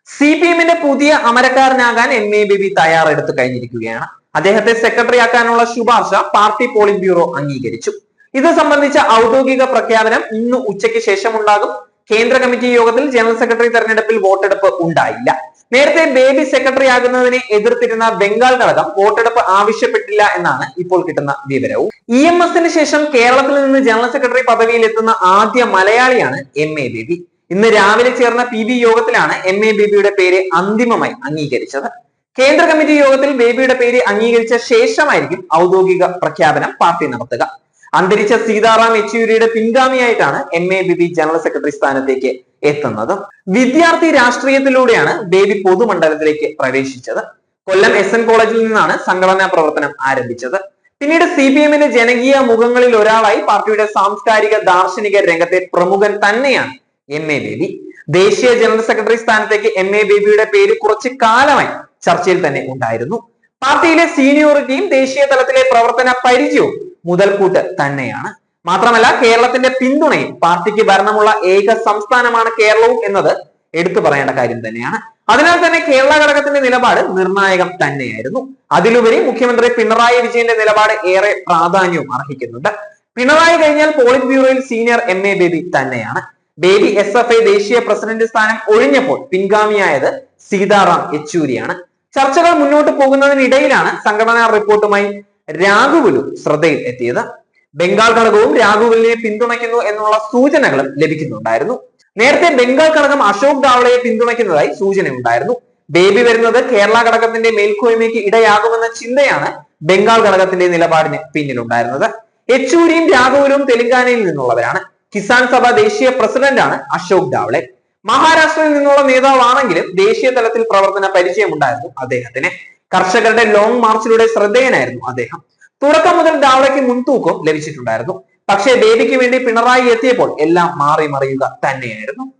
CPM-ന്റെ പുതിയ അമരക്കാരനാകാൻ MA baby തയ്യാറെടുത്ത് കഴിഞ്ഞിരിക്കുകയാണ്. അദ്ദേഹത്തെ സെക്രട്ടറി ആക്കാനുള്ള ശുപാർശ പാർട്ടി പോളിറ്റ് ബ്യൂറോ അംഗീകരിച്ചു. ഇത് സംബന്ധിച്ച ഔദ്യോഗിക പ്രഖ്യാപനം ഇന്ന് ഉച്ചയ്ക്ക് ശേഷമുണ്ടാകും. കേന്ദ്ര കമ്മിറ്റി യോഗത്തിൽ ജനറൽ സെക്രട്ടറി തെരഞ്ഞെടുപ്പിൽ വോട്ടെടുപ്പ് ഉണ്ടായില്ല. നേരത്തെ ബേബി സെക്രട്ടറി ആകുന്നതിനെ എതിർത്തിരുന്ന ബംഗാൾ ഘടകം വോട്ടെടുപ്പ് ആവശ്യപ്പെട്ടില്ല എന്നാണ് ഇപ്പോൾ കിട്ടുന്ന വിവരവും. EMS-ന് ശേഷം കേരളത്തിൽ നിന്ന് ജനറൽ സെക്രട്ടറി പദവിയിൽ എത്തുന്ന ആദ്യ മലയാളിയാണ് MA ബേബി. ഇന്ന് രാവിലെ ചേർന്ന PB യോഗത്തിലാണ് MA ബേബിയുടെ പേര് അന്തിമമായി അംഗീകരിച്ചത്. കേന്ദ്ര കമ്മിറ്റി യോഗത്തിൽ ബേബിയുടെ പേര് അംഗീകരിച്ച ശേഷമായിരിക്കും ഔദ്യോഗിക പ്രഖ്യാപനം പാർട്ടി നടത്തുക. അന്തരിച്ച സീതാറാം യെച്ചൂരിയുടെ പിൻഗാമിയായിട്ടാണ് MA ബേബി ജനറൽ സെക്രട്ടറി സ്ഥാനത്തേക്ക് എത്തുന്നത്. വിദ്യാർത്ഥി രാഷ്ട്രീയത്തിലൂടെയാണ് ബേബി പൊതുമണ്ഡലത്തിലേക്ക് പ്രവേശിച്ചത്. കൊല്ലം SN കോളേജിൽ നിന്നാണ് സംഘടനാ പ്രവർത്തനം ആരംഭിച്ചത്. പിന്നീട് CPM-ന്റെ ജനകീയ മുഖങ്ങളിൽ ഒരാളായി പാർട്ടിയുടെ സാംസ്കാരിക ദാർശനിക രംഗത്തെ പ്രമുഖൻ തന്നെയാണ് MA ബേബി. ദേശീയ ജനറൽ സെക്രട്ടറി സ്ഥാനത്തേക്ക് MA ബേബിയുടെ പേര് കുറച്ചു കാലമായി ചർച്ചയിൽ തന്നെ ഉണ്ടായിരുന്നു. പാർട്ടിയിലെ സീനിയോറിറ്റിയും ദേശീയ തലത്തിലെ പ്രവർത്തന പരിചയവും മുതൽക്കൂട്ട് തന്നെയാണ്. മാത്രമല്ല കേരളത്തിന്റെ പിന്തുണയും, പാർട്ടിക്ക് ഭരണമുള്ള ഏക സംസ്ഥാനമാണ് കേരളവും എന്നത് എടുത്തു പറയേണ്ട കാര്യം തന്നെയാണ്. അതിനാൽ തന്നെ കേരള ഘടകത്തിന്റെ നിലപാട് നിർണായകം തന്നെയായിരുന്നു. അതിലുപരി മുഖ്യമന്ത്രി പിണറായി വിജയന്റെ നിലപാട് ഏറെ പ്രാധാന്യവും അർഹിക്കുന്നുണ്ട്. പിണറായി കഴിഞ്ഞാൽ പോളിറ്റ് ബ്യൂറോയിൽ സീനിയർ MA ബേബി തന്നെയാണ്. ബേബി SFI ദേശീയ പ്രസിഡന്റ് സ്ഥാനം ഒഴിഞ്ഞപ്പോൾ പിൻഗാമിയായത് സീതാറാം യെച്ചൂരിയാണ്. ചർച്ചകൾ മുന്നോട്ട് പോകുന്നതിനിടയിലാണ് സംഘടനാ റിപ്പോർട്ടുമായി രാഘുലുവും ശ്രദ്ധയിൽ എത്തിയത്. ബംഗാൾ ഘടകവും രാഘുലിനെ പിന്തുണയ്ക്കുന്നു എന്നുള്ള സൂചനകളും ലഭിക്കുന്നുണ്ടായിരുന്നു. നേരത്തെ ബംഗാൾ ഘടകം അശോക് ദാവളയെ പിന്തുണയ്ക്കുന്നതായി സൂചനയുണ്ടായിരുന്നു. ബേബി വരുന്നത് കേരള ഘടകത്തിന്റെ മേൽക്കോയ്മയ്ക്ക് ഇടയാകുമെന്ന ചിന്തയാണ് ബംഗാൾ ഘടകത്തിന്റെ നിലപാടിന് പിന്നിലുണ്ടായിരുന്നത്. യെച്ചൂരിയും രാഘുലും തെലങ്കാനയിൽ നിന്നുള്ളവരാണ്. കിസാൻ സഭ ദേശീയ പ്രസിഡന്റാണ് അശോക് ദാവളെ. മഹാരാഷ്ട്രയിൽ നിന്നുള്ള നേതാവാണെങ്കിലും ദേശീയ തലത്തിൽ പ്രവർത്തന പരിചയമുണ്ടായിരുന്നു അദ്ദേഹത്തിന്. കർഷകരുടെ ലോങ് മാർച്ചിലൂടെ ശ്രദ്ധേയനായിരുന്നു അദ്ദേഹം. തുടക്കം മുതൽ ദാവളയ്ക്ക് മുൻതൂക്കം ലഭിച്ചിട്ടുണ്ടായിരുന്നു. പക്ഷേ ബേബിക്ക് വേണ്ടി പിണറായി എത്തിയപ്പോൾ എല്ലാം മാറി മറിയുക തന്നെയായിരുന്നു.